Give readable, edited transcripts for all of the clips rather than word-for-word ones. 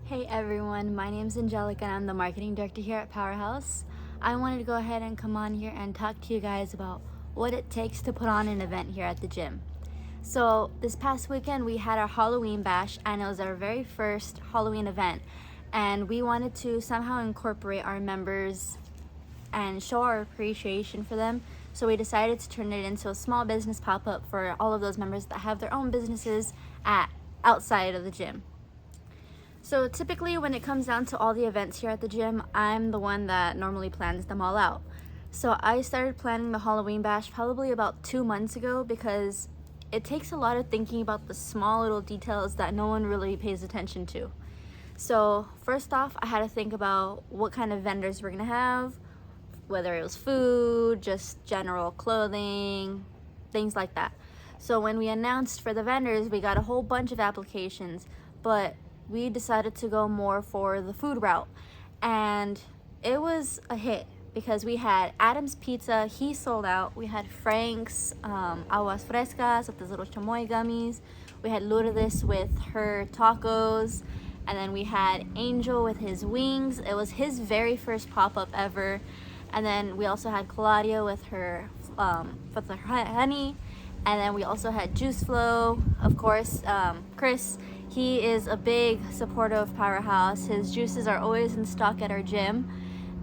Hey everyone, my name's Angelica and I'm the marketing director here at Powerhouse. I wanted to go ahead and come on here and talk to you guys about what it takes to put on an event here at the gym. So this past weekend we had our Halloween bash and it was our very first Halloween event, and we wanted to somehow incorporate our members and show our appreciation for them. So we decided to turn it into a small business pop-up for all of those members that have their own businesses outside of the gym. So typically when it comes down to all the events here at the gym, I'm the one that normally plans them all out. So I started planning the Halloween bash probably about 2 months ago because it takes a lot of thinking about the small little details that no one really pays attention to. So first off, I had to think about what kind of vendors we're gonna have, whether it was food, just general clothing, things like that. So when we announced for the vendors, we got a whole bunch of applications, but we decided to go more for the food route, and it was a hit because we had Adam's Pizza, he sold out. We had Frank's Aguas Frescas with his little chamoy gummies. We had Lourdes with her tacos, and then we had Angel with his wings. It was his very first pop-up ever. And then we also had Claudia with her honey, and then we also had Juice Flow, of course. Chris, he is a big supporter of Powerhouse. His juices are always in stock at our gym.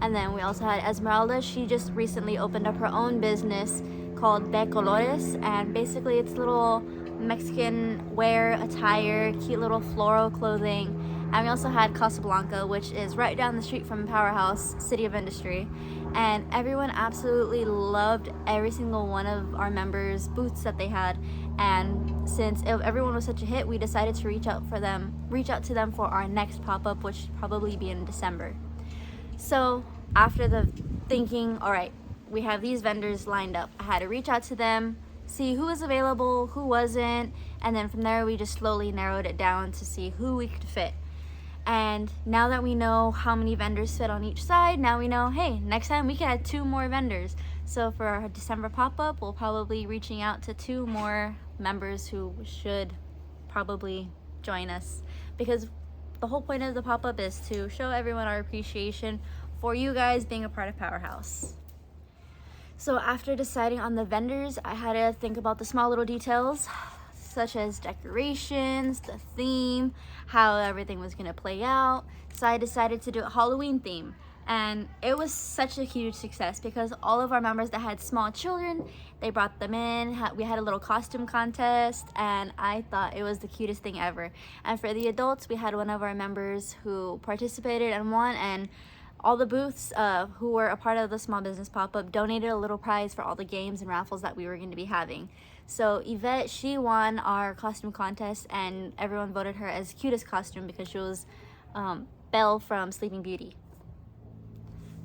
And then we also had Esmeralda. She just recently opened up her own business called De Colores, and basically it's little Mexican wear attire, cute little floral clothing. And we also had Casablanca, which is right down the street from Powerhouse City of Industry, and everyone absolutely loved every single one of our members' booths that they had. And since everyone was such a hit, we decided to reach out to them for our next pop-up, which will probably be in December. So after the thinking, all right, we have these vendors lined up, I had to reach out to them, see who was available, who wasn't, and then from there we just slowly narrowed it down to see who we could fit. And now that we know how many vendors fit on each side, now we know, hey, next time we can add 2 more vendors. So for our December pop-up, we'll probably be reaching out to 2 more members who should probably join us, because the whole point of the pop-up is to show everyone our appreciation for you guys being a part of Powerhouse. So after deciding on the vendors, I had to think about the small little details, such as decorations, the theme, how everything was gonna play out. So I decided to do a Halloween theme. And it was such a huge success because all of our members that had small children, they brought them in. We had a little costume contest, and I thought it was the cutest thing ever. And for the adults, we had one of our members who participated and won, and all the booths who were a part of the small business pop-up donated a little prize for all the games and raffles that we were going to be having. So Yvette, she won our costume contest, and everyone voted her as cutest costume because she was Belle from Sleeping Beauty.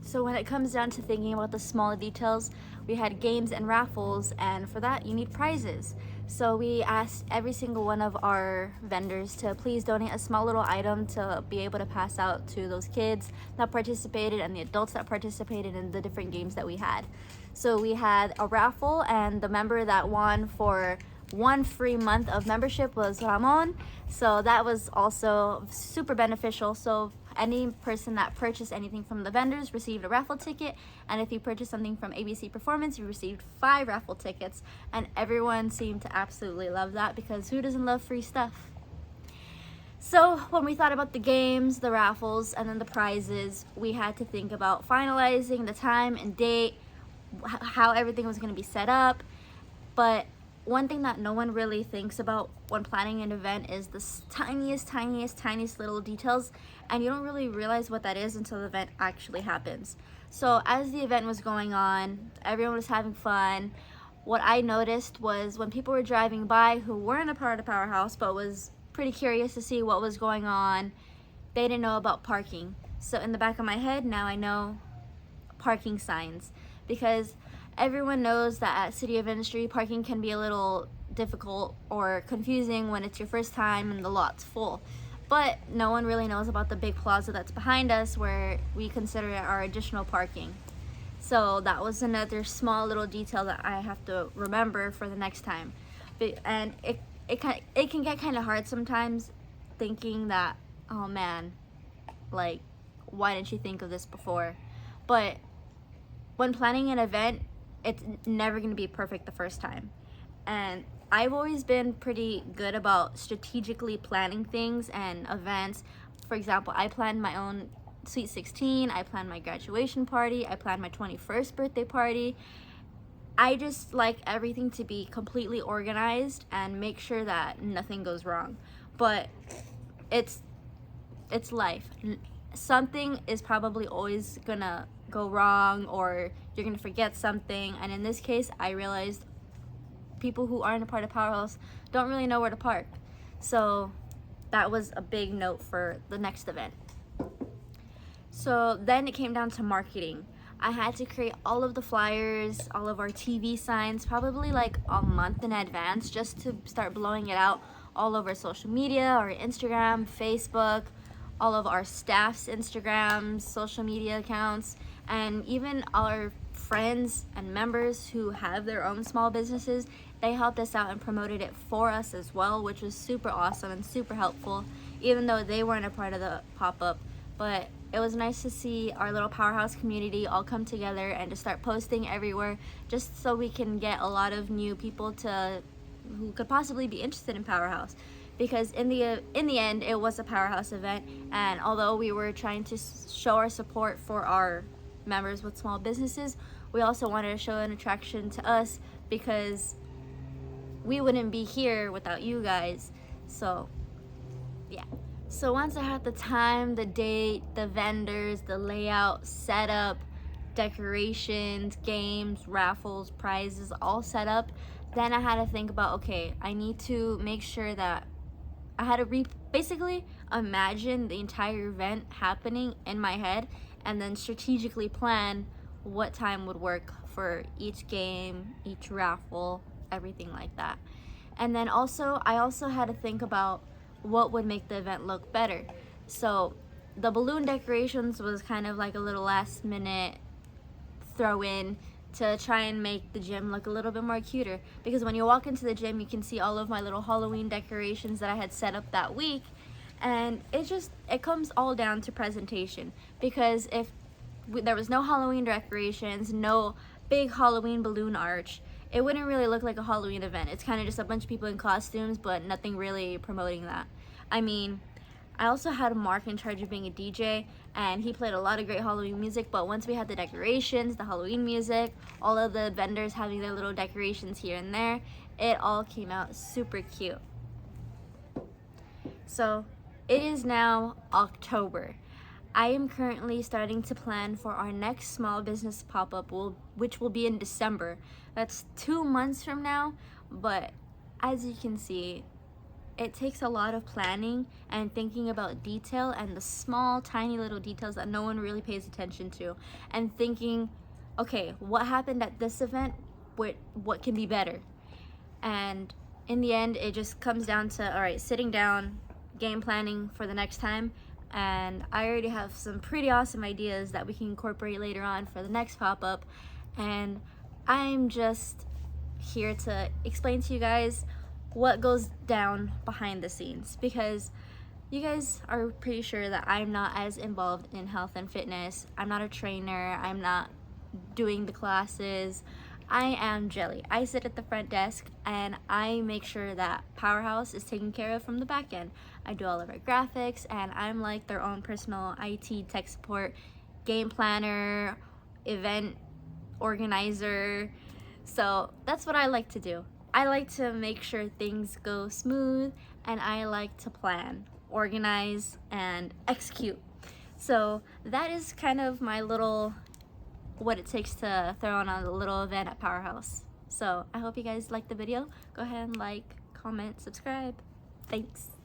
So when it comes down to thinking about the small details, we had games and raffles, and for that you need prizes. So we asked every single one of our vendors to please donate a small little item to be able to pass out to those kids that participated and the adults that participated in the different games that we had. So we had a raffle, and the member that won for 1 free month of membership was Ramon. So that was also super beneficial. So any person that purchased anything from the vendors received a raffle ticket, and if you purchased something from ABC Performance, you received 5 raffle tickets, and everyone seemed to absolutely love that because who doesn't love free stuff? So when we thought about the games, the raffles, and then the prizes, we had to think about finalizing the time and date, how everything was going to be set up. But one thing that no one really thinks about when planning an event is the tiniest little details, and you don't really realize what that is until the event actually happens. So as the event was going on, everyone was having fun. What I noticed was when people were driving by who weren't a part of Powerhouse but was pretty curious to see what was going on, they didn't know about parking. So in the back of my head, now I know parking signs, because everyone knows that at City of Industry, parking can be a little difficult or confusing when it's your first time and the lot's full. But no one really knows about the big plaza that's behind us where we consider it our additional parking. So that was another small little detail that I have to remember for the next time. And it can get kind of hard sometimes thinking that, oh man, Like, why didn't you think of this before? But when planning an event, it's never going to be perfect the first time. And I've always been pretty good about strategically planning things and events. For example, I planned my own Sweet 16, I planned my graduation party, I planned my 21st birthday party. I just like everything to be completely organized and make sure that nothing goes wrong. But it's life. Something is probably always gonna go wrong, or you're gonna forget something. And in this case, I realized people who aren't a part of Powerhouse don't really know where to park. So that was a big note for the next event. So then it came down to marketing. I had to create all of the flyers, all of our TV signs, probably like a month in advance, just to start blowing it out all over social media, our Instagram, Facebook, all of our staff's Instagrams, social media accounts, and even our friends and members who have their own small businesses. They helped us out and promoted it for us as well, which was super awesome and super helpful, even though they weren't a part of the pop-up. But it was nice to see our little Powerhouse community all come together and to start posting everywhere, just so we can get a lot of new people who could possibly be interested in Powerhouse. Because in the end, it was a Powerhouse event, and although we were trying to show our support for our members with small businesses, we also wanted to show an attraction to us, because we wouldn't be here without you guys. So yeah. So once I had the time, the date, the vendors, the layout, setup, decorations, games, raffles, prizes all set up, then I had to think about, okay, I need to make sure that I had to basically imagine the entire event happening in my head, and then strategically plan what time would work for each game, each raffle, everything like that. And then I also had to think about what would make the event look better. So the balloon decorations was kind of like a little last minute throw in to try and make the gym look a little bit more cuter, because when you walk into the gym, you can see all of my little Halloween decorations that I had set up that week. And it comes all down to presentation, because if there was no Halloween decorations, no big Halloween balloon arch, it wouldn't really look like a Halloween event. It's kind of just a bunch of people in costumes, but nothing really promoting that. I mean, I also had Mark in charge of being a DJ, and he played a lot of great Halloween music, but once we had the decorations, the Halloween music, all of the vendors having their little decorations here and there, it all came out super cute. So it is now October. I am currently starting to plan for our next small business pop-up, which will be in December. That's 2 months from now, but as you can see, it takes a lot of planning and thinking about detail and the small, tiny little details that no one really pays attention to, and thinking, okay, what happened at this event? What can be better? And in the end, it just comes down to, all right, sitting down, game planning for the next time. And I already have some pretty awesome ideas that we can incorporate later on for the next pop-up. And I'm just here to explain to you guys what goes down behind the scenes, because you guys are pretty sure that I'm not as involved in health and fitness. I'm not a trainer. I'm not doing the classes. I am Jelly. I sit at the front desk and I make sure that Powerhouse is taken care of from the back end. I do all of our graphics, and I'm like their own personal IT tech support, game planner, event organizer. So that's what I like to do. I like to make sure things go smooth, and I like to plan, organize, and execute. So that is kind of my little what it takes to throw on a little event at Powerhouse. So I hope you guys liked the video. Go ahead and like, comment, subscribe. Thanks.